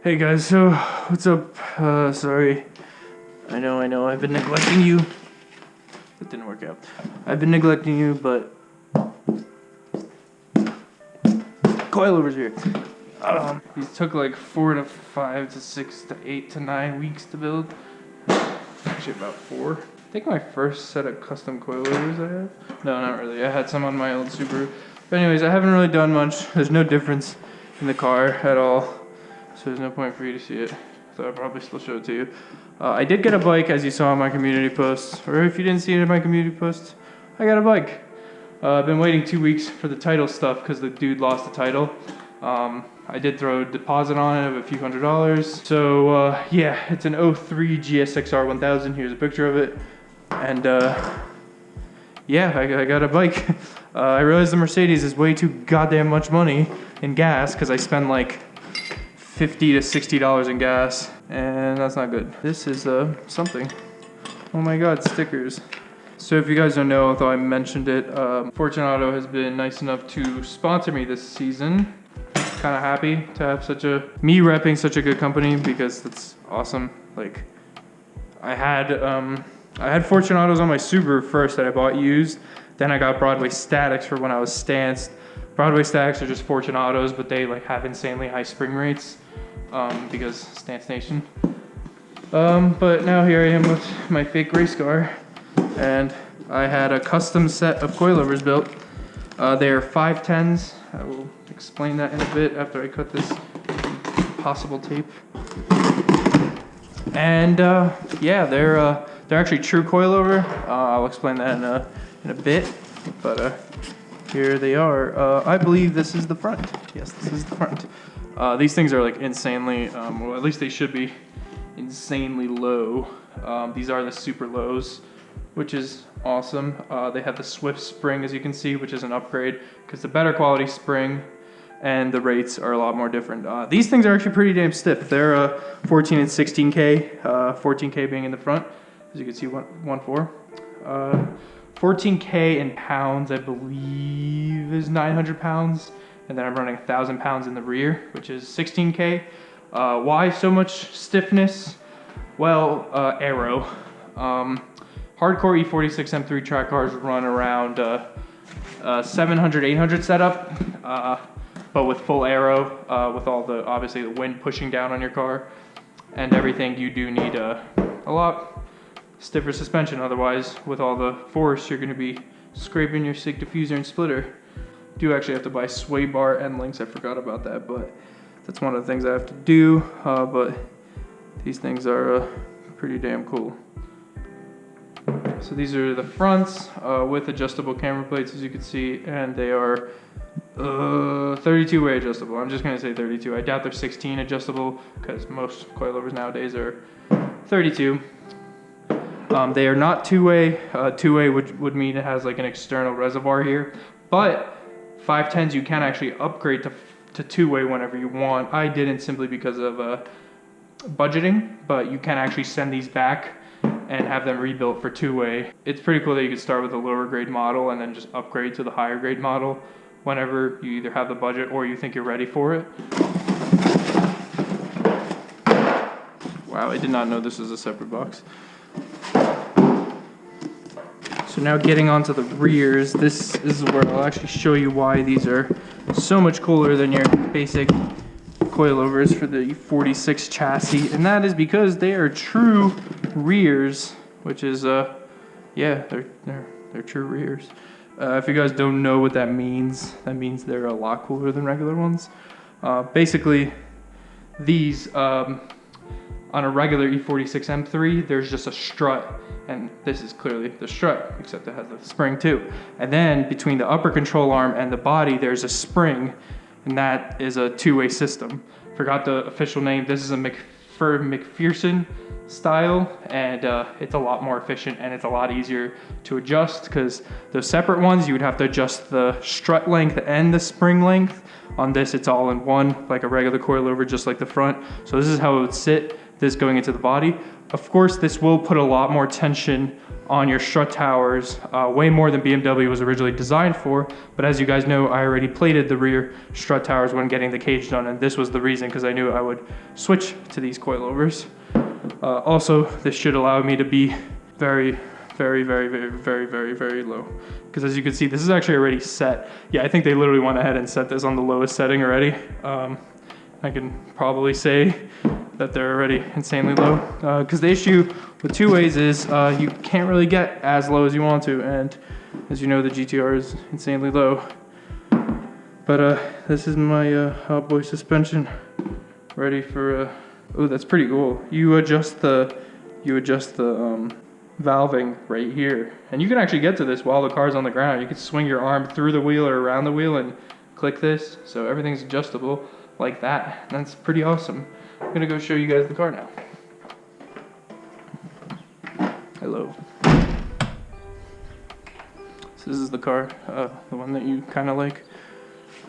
Hey guys, so what's up? Sorry. I know, I've been neglecting you. It didn't work out. I've been neglecting you, but coilovers here. These took like 4 to 5 to 6 to 8 to 9 weeks to build. Actually about 4. I think my first set of custom coilovers I have. No, not really. I had some on my old Subaru. But anyways, I haven't really done much. There's no difference in the car at all. So there's no point for you to see it. So I'll probably still show it to you. I did get a bike, as you saw in my community post. Or if you didn't see it in my community post, I got a bike. I've been waiting 2 weeks for the title stuff because the dude lost the title. I did throw a deposit on it of a few $100s. So yeah, it's an 03 GSX-R 1000. Here's a picture of it. And yeah, I got a bike. I realized the Mercedes is way too goddamn much money in gas because I spend like $50 to $60 in gas, and that's not good. This is something. Oh my god, stickers. So if you guys don't know, although I mentioned it, Fortunato has been nice enough to sponsor me this season. Kind of happy to have me repping such a good company because that's awesome. Like, I had Fortunatos on my Subaru first that I bought used. Then I got Broadway Statics for when I was stanced. Broadway Statics are just Fortunatos, but they like have insanely high spring rates because Stance Nation. But now here I am with my fake race car, and I had a custom set of coilovers built. They are 510s. I will explain that in a bit after I cut this possible tape. And yeah, they're actually true coilover. I'll explain that in a bit, but here they are. I believe this is the front. Yes, this is the front. These things are like insanely, well, at least they should be insanely low. These are the super lows, which is awesome. They have the Swift spring, as you can see, which is an upgrade because the better quality spring and the rates are a lot more different. These things are actually pretty damn stiff. They're 14 and 16K, 14K being in the front, as you can see, 1.4. 14K in pounds, I believe, is 900 pounds. And then I'm running 1,000 pounds in the rear, which is 16K. Why so much stiffness? Well, aero. Hardcore E46 M3 track cars run around 700, 800 setup, but with full aero, with all the, obviously the wind pushing down on your car and everything, you do need a lot stiffer suspension. Otherwise, with all the force, you're gonna be scraping your SIG diffuser and splitter. Do actually have to buy sway bar end links. I forgot about that, but that's one of the things I have to do. But these things are pretty damn cool. So these are the fronts with adjustable camera plates, as you can see, and they are 32-way adjustable. I'm just gonna say 32. I doubt they're 16 adjustable because most coilovers nowadays are 32. They are not two-way. Two-way would mean it has like an external reservoir here, but 510s you can actually upgrade to two-way whenever you want. I didn't simply because of budgeting, but you can actually send these back and have them rebuilt for two-way. It's pretty cool that you could start with a lower grade model and then just upgrade to the higher grade model whenever you either have the budget or you think you're ready for it. Wow, I did not know this was a separate box. So now getting onto the rears, this is where I'll actually show you why these are so much cooler than your basic coilovers for the 46 chassis, and that is because they are true rears, which is yeah, they're true rears. If you guys don't know what that means they're a lot cooler than regular ones. Basically, these on a regular E46 M3, there's just a strut, and this is clearly the strut, except it has the spring too. And then between the upper control arm and the body, there's a spring, and that is a two-way system. Forgot the official name. This is a McPherson style, and it's a lot more efficient and it's a lot easier to adjust, because those separate ones you would have to adjust the strut length and the spring length. On this it's all in one, like a regular coilover, just like the front. So this is how it would sit, this going into the body. Of course this will put a lot more tension on your strut towers, way more than BMW was originally designed for. But as you guys know, I already plated the rear strut towers when getting the cage done, and this was the reason, because I knew I would switch to these coilovers. Also, this should allow me to be very low, because as you can see, this is actually already set. Yeah, I think they literally went ahead and set this on the lowest setting already. I can probably say that they're already insanely low, because the issue with two ways is you can't really get as low as you want to, and as you know, the GTR is insanely low. But this is my Hot Boy suspension, ready for oh, that's pretty cool. You adjust the valving right here, and you can actually get to this while the car's on the ground. You can swing your arm through the wheel or around the wheel and click this, so everything's adjustable like that. That's pretty awesome. I'm gonna go show you guys the car now. Hello. So this is the car, the one that you kind of like,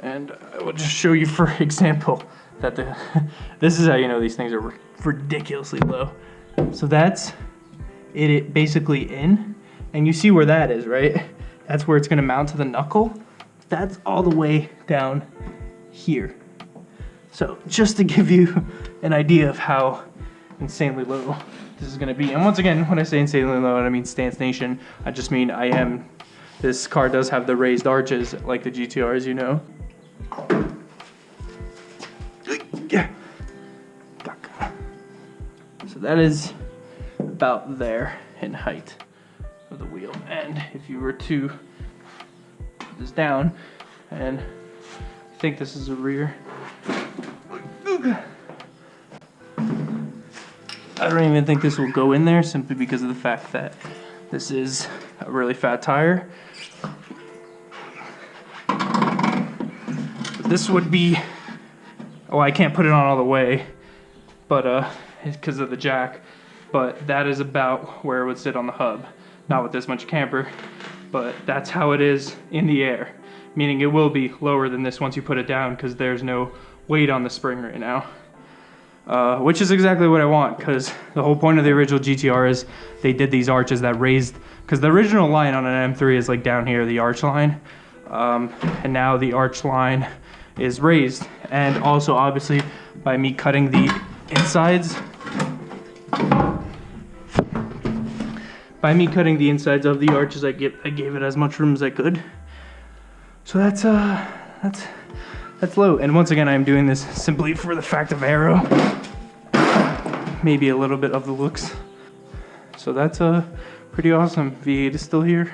and I will just show you, for example, that this is how you know these things are ridiculously low. So that's it basically in, and you see where that is, right? That's where it's gonna mount to the knuckle. That's all the way down here. So just to give you an idea of how insanely low this is gonna be. And once again, when I say insanely low, I don't mean Stance Nation. I just mean this car does have the raised arches like the GTR, as you know. So that is about there in height of the wheel. And if you were to put this down, and I think this is a rear, I don't even think this will go in there, simply because of the fact that this is a really fat tire. But this would be, oh, I can't put it on all the way, but because of the jack, but that is about where it would sit on the hub. Not with this much camper, but that's how it is in the air, meaning it will be lower than this once you put it down, because there's no weight on the spring right now. Which is exactly what I want, because the whole point of the original GTR is they did these arches that raised, because the original line on an M3 is like down here, the arch line, and now the arch line is raised. And also obviously by me cutting the insides, of the arches, I gave it as much room as I could. So that's low. And once again, I'm doing this simply for the fact of aero, maybe a little bit of the looks. So that's pretty awesome. V8 is still here.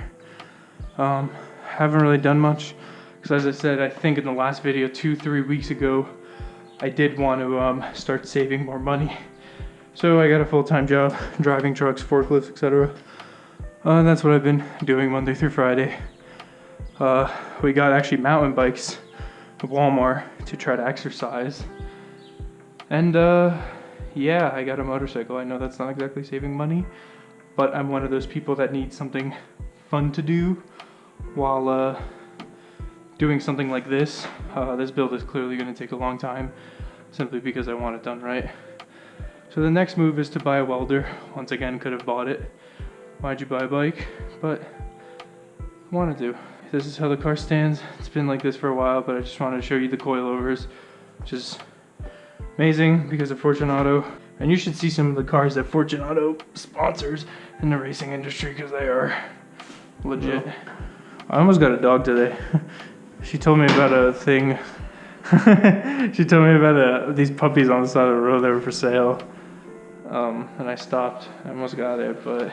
Haven't really done much, because as I said, I think in the last video 2-3 weeks ago, I did want to start saving more money. So I got a full-time job driving trucks, forklifts, etc. And that's what I've been doing Monday through Friday. We got actually mountain bikes at Walmart to try to exercise. And yeah, I got a motorcycle. I know that's not exactly saving money, but I'm one of those people that needs something fun to do while doing something like this. This build is clearly going to take a long time, simply because I want it done right. So the next move is to buy a welder. Once again, could have bought it. Why'd you buy a bike? But I wanted to. This is how the car stands. It's been like this for a while, but I just wanted to show you the coilovers, which is amazing because of Fortunato. And you should see some of the cars that Fortunato sponsors in the racing industry, because they are legit. I almost got a dog today. She told me about a thing. She told me about these puppies on the side of the road that were for sale. And I stopped. I almost got it, but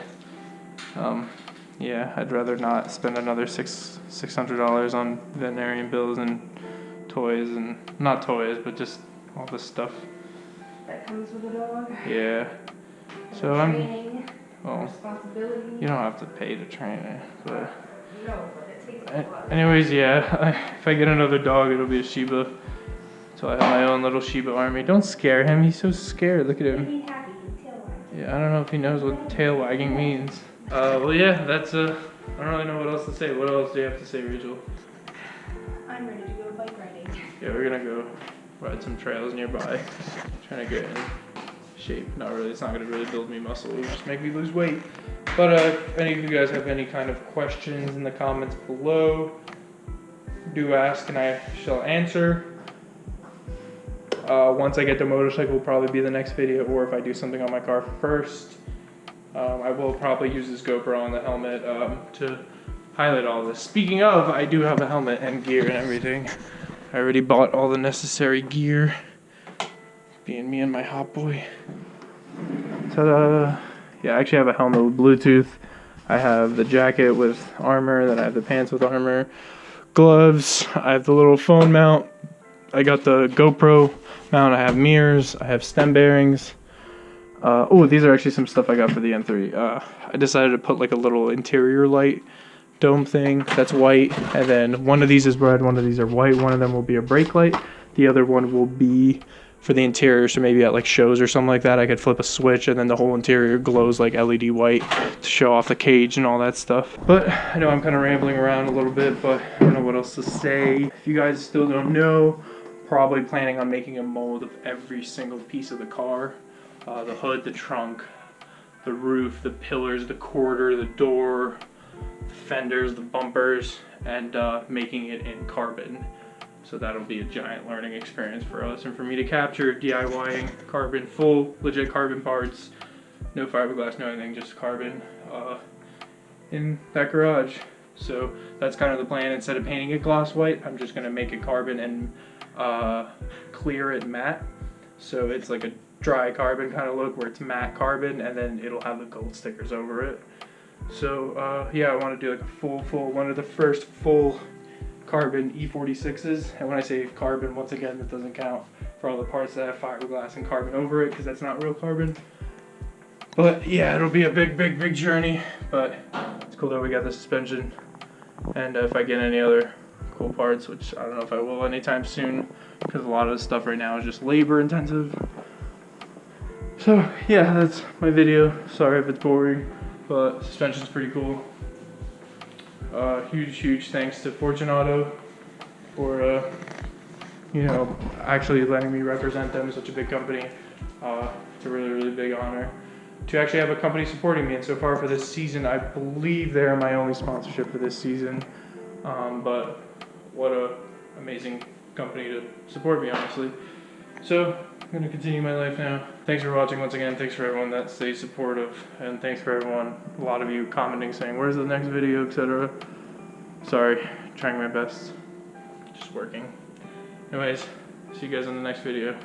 yeah, I'd rather not spend another $600 on veterinarian bills and toys, and not toys, but just all this stuff that comes with a dog. Yeah. So training, well, responsibility. you don't have to pay to train it, but No, but it takes a lot. anyways, yeah. If I get another dog, it'll be a Shiba. So I have my own little Shiba army. Don't scare him. He's so scared. Look at He'll him. be happy. He'll tail Yeah, I don't know if he knows what tail wagging means. Well, yeah, that's I don't really know what else to say. What else do you have to say, Rachel? I'm ready to go bike riding. Yeah, we're gonna go ride some trails nearby. Trying to get in shape. Not really, it's not gonna really build me muscle, it'll just make me lose weight. But if any of you guys have any kind of questions in the comments below, do ask and I shall answer. Once I get the motorcycle will probably be the next video, or if I do something on my car first. I will probably use this GoPro on the helmet to highlight all this. Speaking of, I do have a helmet and gear and everything. I already bought all the necessary gear. Being me and my hot boy. Ta-da! Yeah, I actually have a helmet with Bluetooth. I have the jacket with armor, then I have the pants with armor. Gloves, I have the little phone mount. I got the GoPro mount, I have mirrors, I have stem bearings. Oh, these are actually some stuff I got for the M3. I decided to put like a little interior light dome thing that's white, and then one of these is red, one of these are white, one of them will be a brake light, the other one will be for the interior, so maybe at like shows or something like that I could flip a switch and then the whole interior glows like LED white to show off the cage and all that stuff. But I know I'm kind of rambling around a little bit, but I don't know what else to say. If you guys still don't know, probably planning on making a mold of every single piece of the car. The hood, the trunk, the roof, the pillars, the quarter, the door, the fenders, the bumpers, and making it in carbon. So that'll be a giant learning experience for us and for me to capture DIYing carbon, full legit carbon parts, no fiberglass, no anything, just carbon in that garage. So that's kind of the plan. Instead of painting it gloss white, I'm just gonna make it carbon and clear it matte. So it's like a dry carbon kind of look where it's matte carbon, and then it'll have the gold stickers over it. So yeah, I want to do like a full one of the first full carbon E46s. And when I say carbon, once again, that doesn't count for all the parts that have fiberglass and carbon over it, because that's not real carbon. But yeah, it'll be a big journey, but it's cool that we got the suspension. And if I get any other cool parts, which I don't know if I will anytime soon, because a lot of the stuff right now is just labor intensive. So yeah, that's my video. Sorry if it's boring, but suspension's pretty cool. Huge thanks to Fortunato for you know, actually letting me represent them, such a big company. It's a really big honor to actually have a company supporting me, and so far for this season, I believe they're my only sponsorship for this season. But what a amazing company to support me, honestly. So I'm gonna continue my life now. Thanks for watching once again. Thanks for everyone that stays supportive, and thanks for everyone, a lot of you commenting saying where's the next video, etc. Sorry, trying my best, just working. Anyways, see you guys in the next video.